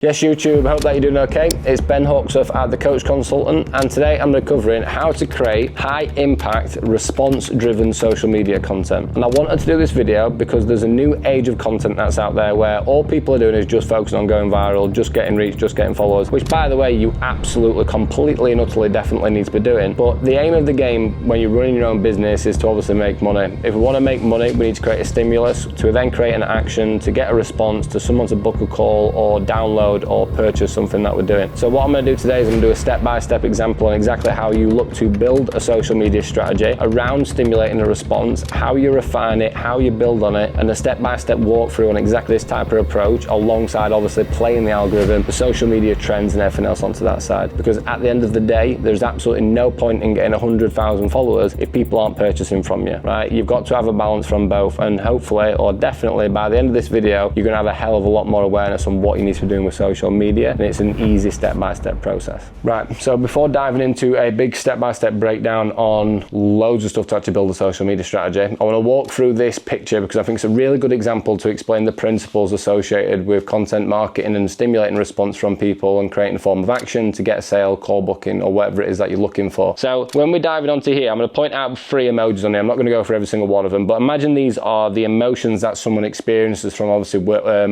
Yes, YouTube, hope that you're doing okay. It's Ben Hawksworth at The Coach Consultant, and today I'm going to be covering how to create high impact, response driven social media content. And I wanted to do this video because there's a new age of content that's out there where all people are doing is just focusing on going viral, just getting reach, just getting followers, which by the way, you absolutely, completely and utterly definitely need to be doing. But the aim of the game when you're running your own business is to obviously make money. If we want to make money, we need to create a stimulus, to then create an action, to get a response, to someone to book a call or download or purchase something that we're doing. So what I'm going to do today is I'm going to do a step-by-step example on exactly how you look to build a social media strategy around stimulating a response, how you refine it, how you build on it, and a step-by-step walkthrough on exactly this type of approach, alongside obviously playing the algorithm, the social media trends and everything else onto that side. Because at the end of the day, there's absolutely no point in getting 100,000 followers if people aren't purchasing from you, right? You've got to have a balance from both, and hopefully, or definitely by the end of this video, you're going to have a hell of a lot more awareness on what you need to be doing with social media, and it's an easy step-by-step process. Right, so before diving into a big step-by-step breakdown on loads of stuff to actually build a social media strategy, I want to walk through this picture because I think it's a really good example to explain the principles associated with content marketing and stimulating response from people and creating a form of action to get a sale, call booking, or whatever it is that you're looking for. So when we're diving onto here, I'm going to point out 3 emojis on here. I'm not going to go for every single one of them, but imagine these are the emotions that someone experiences from obviously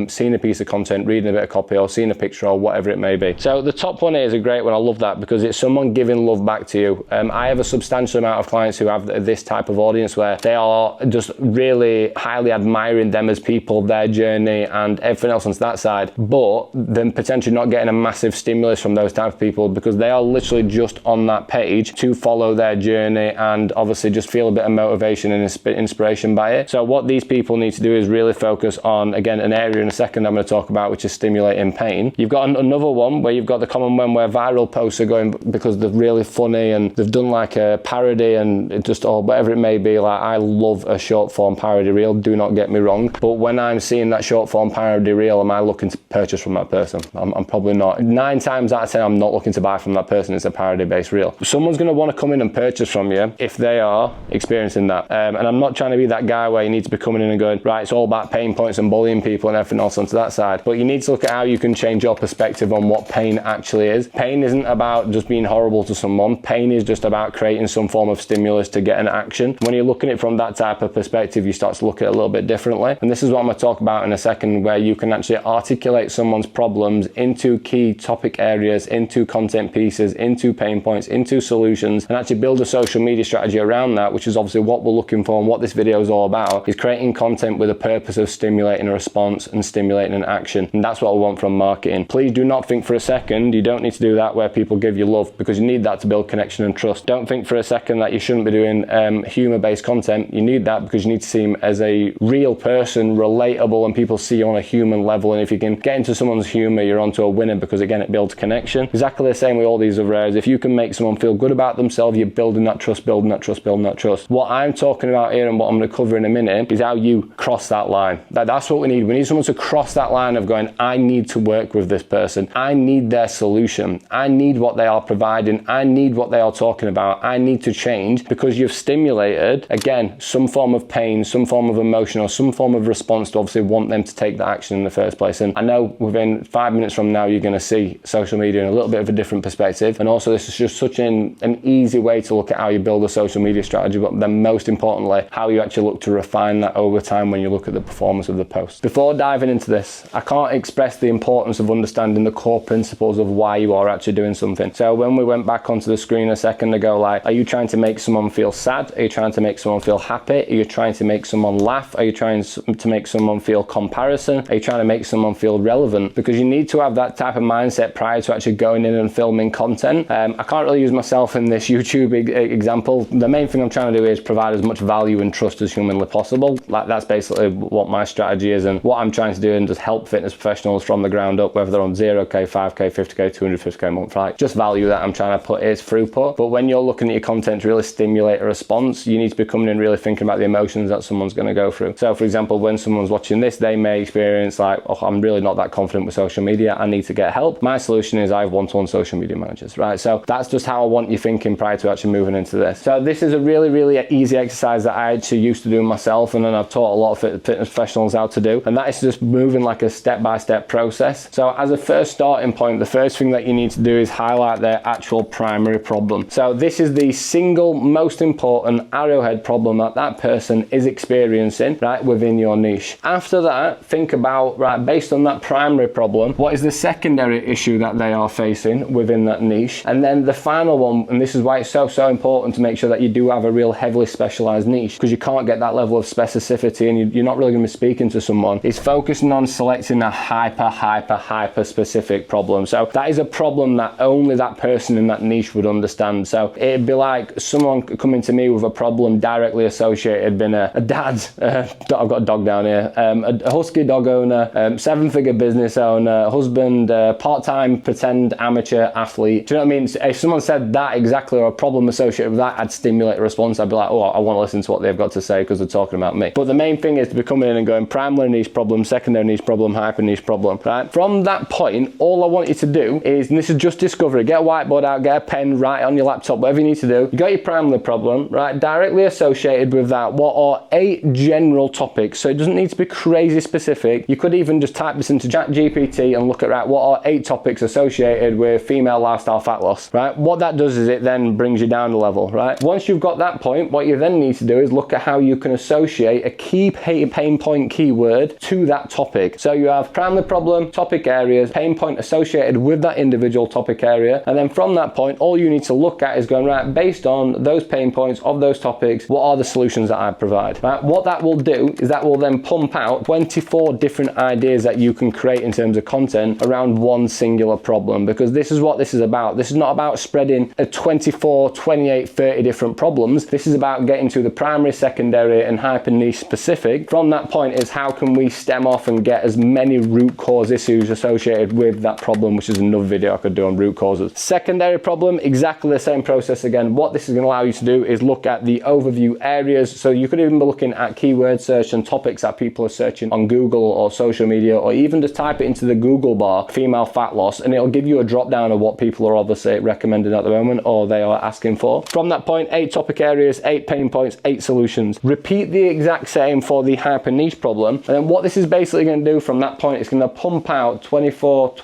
seeing a piece of content, reading a bit of copy, or seeing a picture, or whatever it may be. So the top one here is a great one. I love that because it's someone giving love back to you. I have a substantial amount of clients who have this type of audience where they are just really highly admiring them as people, their journey and everything else onto that side, but then potentially not getting a massive stimulus from those type of people because they are literally just on that page to follow their journey and obviously just feel a bit of motivation and inspiration by it. So what these people need to do is really focus on, again, an area in a second I'm going to talk about, which is stimulating pain. You've got another one where you've got the common one where viral posts are going because they're really funny and they've done like a parody and it just, or whatever it may be. Like, I love a short form parody reel, do not get me wrong, but when I'm seeing that short form parody reel, am I looking to purchase from that person? I'm probably not. 9 times out of 10 I'm not looking to buy from that person. It's a parody based reel. Someone's going to want to come in and purchase from you if they are experiencing that, and I'm not trying to be that guy where you need to be coming in and going, right, it's all about pain points and bullying people and everything else onto that side, but you need to look at how you can change your perspective on what pain actually is. Pain isn't about just being horrible to someone. Pain is just about creating some form of stimulus to get an action. When you're looking at it from that type of perspective, you start to look at it a little bit differently, and this is what I'm going to talk about in a second, where you can actually articulate someone's problems into key topic areas, into content pieces, into pain points, into solutions, and actually build a social media strategy around that, which is obviously what we're looking for and what this video is all about, is creating content with a purpose of stimulating a response and stimulating an action. And that's what I want from marketing. Please do not think for a second you don't need to do that where people give you love, because you need that to build connection and trust. Don't think for a second that you shouldn't be doing humor-based content. You need that because you need to seem as a real person, relatable, and people see you on a human level. And if you can get into someone's humor, you're onto a winner, because again, it builds connection. Exactly the same with all these other areas. If you can make someone feel good about themselves, you're building that trust, building that trust, building that trust. What I'm talking about here and what I'm going to cover in a minute is how you cross that line. That's what we need. We need someone to cross that line of going, I need to work with this person. I need their solution. I need what they are providing. I need what they are talking about. I need to change, because you've stimulated, again, some form of pain, some form of emotion, or some form of response to obviously want them to take that action in the first place. And I know within 5 minutes from now, you're going to see social media in a little bit of a different perspective. And also, this is just such an easy way to look at how you build a social media strategy, but then most importantly, how you actually look to refine that over time when you look at the performance of the post. Before diving into this, I can't express the importance of understanding the core principles of why you are actually doing something. So when we went back onto the screen a second ago, like, are you trying to make someone feel sad? Are you trying to make someone feel happy? Are you trying to make someone laugh? Are you trying to make someone feel comparison? Are you trying to make someone feel relevant? Because you need to have that type of mindset prior to actually going in and filming content. I can't really use myself in this YouTube example. The main thing I'm trying to do is provide as much value and trust as humanly possible. Like, that's basically what my strategy is and what I'm trying to do, and just help fitness professionals from the ground up, whether they're on 0k, 5k, 50k, 250k a month, right? Just value that I'm trying to put is throughput. But when you're looking at your content to really stimulate a response, you need to be coming in really thinking about the emotions that someone's going to go through. So for example, when someone's watching this, they may experience like, oh, I'm really not that confident with social media, I need to get help. My solution is I have one-to-one social media managers, right? So that's just how I want you thinking prior to actually moving into this. So this is a really, really easy exercise that I actually used to do myself, and then I've taught a lot of fitness professionals how to do, and that is just moving like a step-by-step process process. So as a first starting point, the first thing that you need to do is highlight their actual primary problem. So this is the single most important arrowhead problem that that person is experiencing, right, within your niche. After that, think about, right, based on that primary problem, what is the secondary issue that they are facing within that niche? And then the final one, and this is why it's so important to make sure that you do have a real heavily specialized niche, because you can't get that level of specificity and you're not really going to be speaking to someone, is focusing on selecting a hyper specific problem. So that is a problem that only that person in that niche would understand. So it'd be like someone coming to me with a problem directly associated, being a dad, I've got a dog down here, a husky dog owner, 7-figure business owner, husband, part-time pretend amateur athlete. Do you know what I mean? If someone said that exactly, or a problem associated with that, I'd stimulate a response. I'd be like, oh, I want to listen to what they've got to say because they're talking about me. But the main thing is to be coming in and going primary niche problem, secondary niche problem, hyper niche problem, right? From that point, all I want you to do is, and this is just discovery, get a whiteboard out, get a pen, write it on your laptop, whatever you need to do. You got your primary problem, right? Directly associated with that, what are 8 general topics? So it doesn't need to be crazy specific. You could even just type this into ChatGPT and look at, right, what are 8 topics associated with female lifestyle fat loss, right? What that does is it then brings you down a level, right? Once you've got that point, what you then need to do is look at how you can associate a key pain point keyword to that topic. So you have primary problem, topic areas, pain point associated with that individual topic area, and then from that point, all you need to look at is going, right, based on those pain points of those topics, what are the solutions that I provide, right? What that will do is that will then pump out 24 different ideas that you can create in terms of content around one singular problem, because this is what this is about. This is not about spreading a 24, 28, 30 different problems. This is about getting to the primary, secondary, and hyper niche specific. From that point is how can we stem off and get as many root cause issues associated with that problem, which is another video I could do on root causes. Secondary problem, exactly the same process again. What this is going to allow you to do is look at the overview areas. So you could even be looking at keyword search and topics that people are searching on Google or social media, or even just type it into the Google bar, female fat loss, and it'll give you a drop down of what people are obviously recommending at the moment or they are asking for. From that point, 8 topic areas, 8 pain points, 8 solutions. Repeat the exact same for the hyper niche problem. And then what this is basically going to do from that point, it's going to pump out 24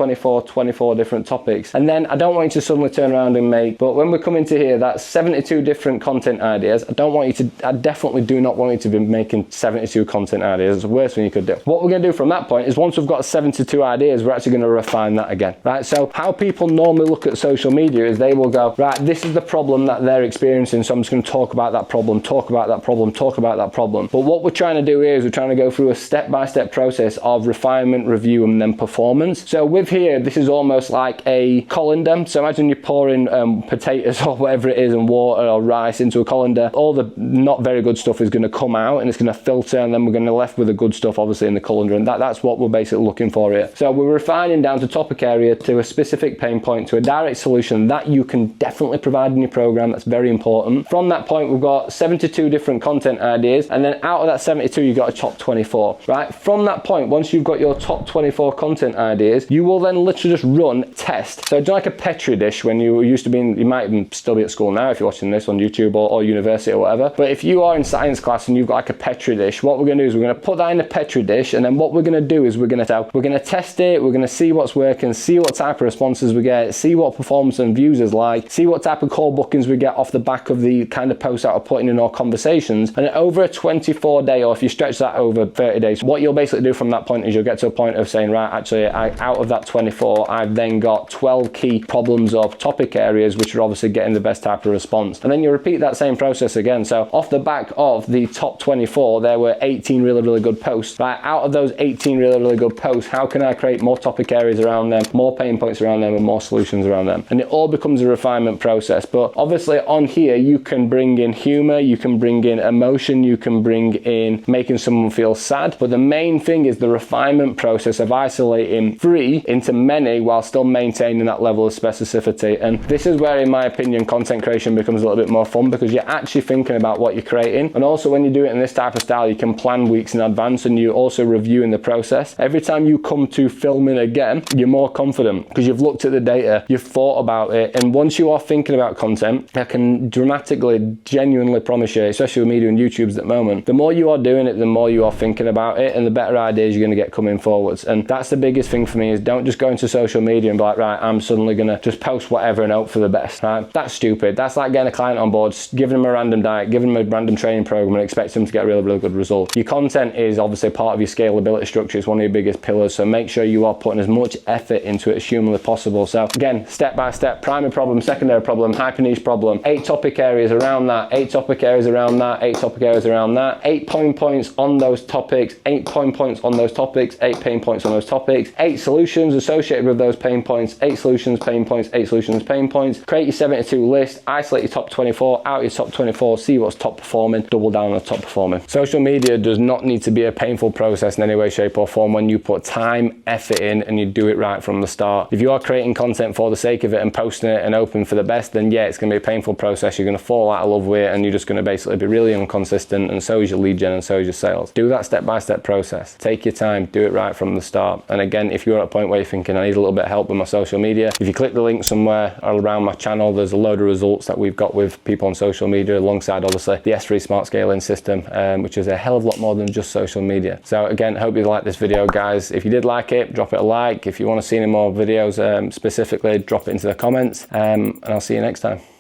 different topics. And then I don't want you to suddenly turn around and make, but when we come into here, that's 72 different content ideas. I definitely do not want you to be making 72 content ideas. It's the worst thing you could do. What we're going to do from that point is once we've got 72 ideas, we're actually going to refine that again, right? So how people normally look at social media is they will go, right, this is the problem that they're experiencing, so I'm just going to talk about that problem, talk about that problem, talk about that problem. But what we're trying to do here is we're trying to go through a step-by-step process of refinement, review, and then performance. So with here, this is almost like a colander. So imagine you're pouring potatoes or whatever it is and water or rice into a colander. All the not very good stuff is going to come out and it's going to filter, and then we're going to be left with the good stuff obviously in the colander, and that's what we're basically looking for here. So we're refining down to topic area, to a specific pain point, to a direct solution that you can definitely provide in your program. That's very important. From that point, we've got 72 different content ideas, and then out of that 72 you've got a top 24, right? From that point, once you've got your top 24 content ideas, you will then literally just run test. So do like a Petri dish when you used to be in, you might even still be at school now if you're watching this on YouTube or university or whatever, but if you are in science class and you've got like a Petri dish, what we're going to do is we're going to put that in a Petri dish, and then what we're going to do is we're going to test it, we're going to see what's working, see what type of responses we get, see what performance and views is like, see what type of call bookings we get off the back of the kind of posts that we're putting in our conversations. And over a 24-day, or if you stretch that over 30 days, what you'll basically do from that point is you'll get to a point of saying, right, actually out of that 24, I've then got 12 key problems or topic areas which are obviously getting the best type of response. And then you repeat that same process again. So off the back of the top 24, there were 18 really good posts, right? Out of those 18 really good posts, how can I create more topic areas around them, more pain points around them, and more solutions around them? And it all becomes a refinement process. But obviously on here, you can bring in humor, you can bring in emotion, you can bring in making someone feel sad. But the main thing is the refinement process of isolating 3 into many while still maintaining that level of specificity. And this is where, in my opinion, content creation becomes a little bit more fun, because you're actually thinking about what you're creating. And also when you do it in this type of style, you can plan weeks in advance, and you also review in the process. Every time you come to filming again, you're more confident because you've looked at the data, you've thought about it. And once you are thinking about content, I can dramatically, genuinely promise you, especially with me doing YouTubes at the moment, the more you are doing it, the more you are thinking about it, and the better ideas you're going to get coming forwards. And that's the biggest thing for me is don't just go into social media and be like, right, I'm suddenly gonna just post whatever and hope for the best, right? That's stupid. That's like getting a client on board, giving them a random diet, giving them a random training program and expecting them to get a really, really good result. Your content is obviously part of your scalability structure. It's one of your biggest pillars. So make sure you are putting as much effort into it as humanly possible. So again, step by step, primary problem, secondary problem, hyper niche problem, 8 topic areas around that, 8 topic areas around that, 8 topic areas around that, 8 pain points on those topics, 8 pain points on those topics, 8 pain points on those topics, 8 solutions associated with those pain points, 8 solutions, pain points, 8 solutions, pain points. Create your 72 list, isolate your top 24, out your top 24, see what's top performing, double down on the top performing. Social media does not need to be a painful process in any way, shape or form when you put time, effort in and you do it right from the start. If you are creating content for the sake of it and posting it and hoping for the best, then yeah, it's going to be a painful process. You're going to fall out of love with it and you're just going to basically be really inconsistent, and so is your lead gen and so is your sales. Do that step-by-step process. Take your time, do it right from the start. And again, if you're at a point where you're thinking I need a little bit of help with my social media, if you click the link somewhere around my channel, there's a load of results that we've got with people on social media alongside obviously the S3 Smart Scaling system, which is a hell of a lot more than just social media. So again, hope you liked this video, guys. If you did like it, drop it a like. If you want to see any more videos specifically, drop it into the comments, and I'll see you next time.